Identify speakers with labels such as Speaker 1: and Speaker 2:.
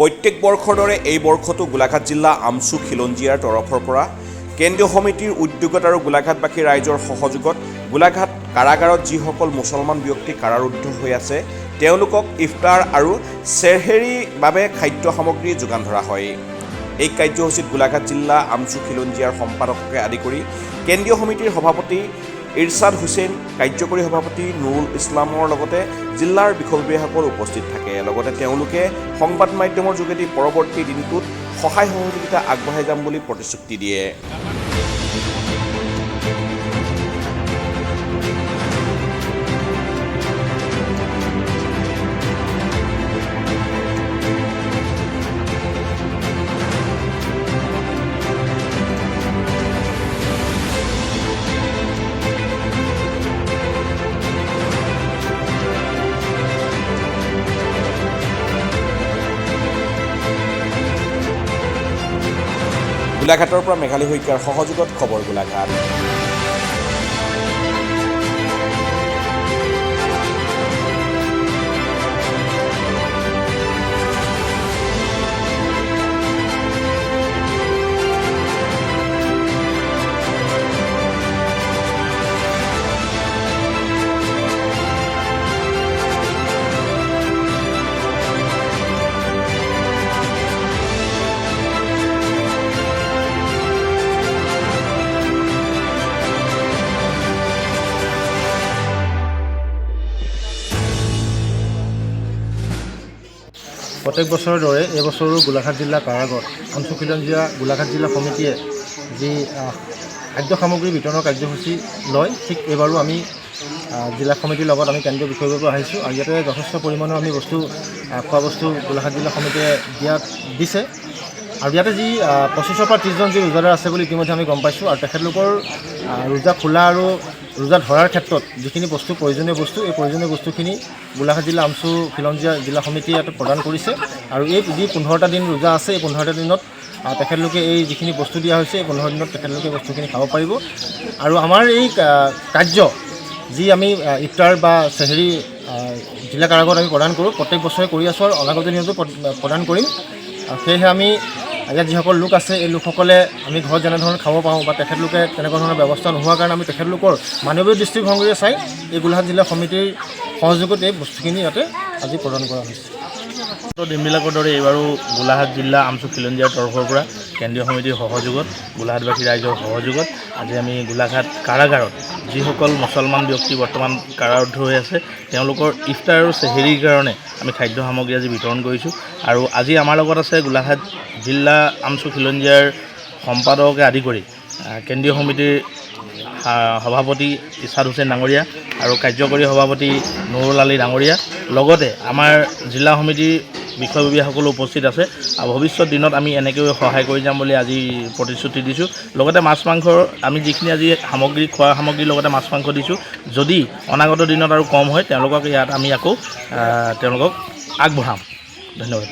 Speaker 1: প্ৰত্যেক বৰ্ষৰ দৰে এই বৰ্ষতো গোলাঘাট জিলা আমচু খিলঞ্জীয়াৰ তৰফৰ পৰা কেন্দ্ৰীয় সমিতিৰ উদ্যোগত আৰু গোলাঘাটবাসী ৰাইজৰ সহযোগত গোলাঘাট কাৰাগাৰত যিসকল মুছলমান ব্যক্তি কাৰাৰুদ্ধ হৈ আছে তেওঁলোকক ইফতাৰ আৰু চেহৰীৰ বাবে খাদ্য সামগ্ৰী যোগান ধৰা হয়। এই কাৰ্যসূচীত গোলাঘাট জিলা আমচু খিলঞ্জীয়াৰ সম্পাদককে আদি কৰি কেন্দ্ৰীয় সমিতিৰ সভাপতি ইৰছাদ হুছেইন, কাৰ্যকৰী সভাপতি নুৰুল ইছলামৰ লগতে জিলাৰ বিষয়ববীয়াসকল উপস্থিত থাকে। লগতে তেওঁলোকে সংবাদ মাধ্যমৰ যোগেদি পৰৱৰ্তী দিনটোত সহায় সহযোগিতা আগবঢ়াই যাম বুলি প্ৰতিশ্ৰুতি দিয়ে। গোলাঘাটৰ পৰা মেঘালী শইকীয়াৰ সহযোগত খবৰ গোলাঘাট।
Speaker 2: প্ৰত্যেক বছৰৰ দৰে এই বছৰো গোলাঘাট জিলা কাৰাগাৰত আমচু খিলঞ্জীয়া গোলাঘাট জিলা সমিতিয়ে যি খাদ্য সামগ্ৰী বিতৰণৰ কাৰ্যসূচী লয়, ঠিক এইবাৰো আমি জিলা সমিতিৰ লগত আমি কেন্দ্ৰীয় বিষয়ববীয়া আহিছোঁ আৰু ইয়াতে যথেষ্ট পৰিমাণৰ আমি খোৱা বস্তু গোলাঘাট জিলা সমিতিয়ে দিছে। আৰু ইয়াতে যি 25ৰ পৰা 30জন যি ৰোজাদাৰ আছে বুলি ইতিমধ্যে আমি গম পাইছোঁ আৰু তেখেতলোকৰ ৰোজা খোলা আৰু ৰোজা ধৰাৰ ক্ষেত্ৰত যিখিনি প্ৰয়োজনীয় বস্তু এই প্ৰয়োজনীয় বস্তুখিনি গোলাঘাট জিলা আমচু খিলঞ্জীয়া জিলা সমিতিয়ে ইয়াতে প্ৰদান কৰিছে। আৰু এই যি 15টা দিন ৰোজা আছে এই 15টা দিনত তেখেতলোকে এই যিখিনি বস্তু দিয়া হৈছে এই 15 দিনত তেখেতলোকে বস্তুখিনি খাব পাৰিব। আৰু আমাৰ এই কাৰ্য যি আমি ইফতাৰ বা চেহৰী জিলা কাৰাগাৰত আমি প্ৰদান কৰোঁ, প্ৰত্যেক বছৰে কৰি আছোঁ আৰু অনাগত দিনতো প্ৰদান কৰিম। সেয়েহে আমি ইয়াত যিসকল লোক আছে এই লোকসকলে আমি ঘৰত যেনেধৰণে খাব পাৰোঁ বা তেখেতলোকে তেনেকুৱা ধৰণৰ ব্যৱস্থা নোহোৱাৰ কাৰণে আমি তেখেতলোকৰ মানৱীয় দৃষ্টিভংগীৰে চাই এই গোলাঘাট জিলা সমিতিৰ সহযোগত এই বস্তুখিনি ইয়াতে আজি প্ৰদান কৰা হৈছে।
Speaker 3: দিনবিলাকৰ দৰে এইবাৰো গোলাঘাট জিলা আমচু খিলঞ্জীয়াৰ তৰফৰ পৰা কেন্দ্ৰীয় সমিতিৰ সহযোগত গোলাঘাটবাসী ৰাইজৰ সহযোগত আজি আমি গোলাঘাট কাৰাগাৰত যিসকল মুছলমান ব্যক্তি বৰ্তমান কাৰাৰুদ্ধ হৈ আছে তেওঁলোকৰ ইফতাৰ আৰু চেহৰীৰ কাৰণে আমি খাদ্য সামগ্ৰী আজি বিতৰণ কৰিছোঁ। আৰু আজি আমাৰ লগত আছে গোলাঘাট জিলা আমচু খিলঞ্জীয়াৰ সম্পাদককে আদি কৰি কেন্দ্ৰীয় সমিতিৰ সভাপতি ইৰছাদ হুছেইন ডাঙৰীয়া আৰু কাৰ্যকৰী সভাপতি নুৰুল আলী ডাঙৰীয়া, লগতে আমাৰ জিলা সমিতিৰ বিষয়ববীয়াসকলো উপস্থিত আছে। আৰু ভৱিষ্যত দিনত আমি এনেকৈ সহায় কৰি যাম বুলি আজি প্ৰতিশ্ৰুতি দিছোঁ। লগতে মাছ মাংসৰ আমি যিখিনি আজি সামগ্ৰী খোৱা সামগ্ৰীৰ লগতে মাছ মাংস দিছোঁ, যদি অনাগত দিনত আৰু কম হয় তেওঁলোকক ইয়াত আমি আকৌ তেওঁলোকক আগবঢ়াম। ধন্যবাদ।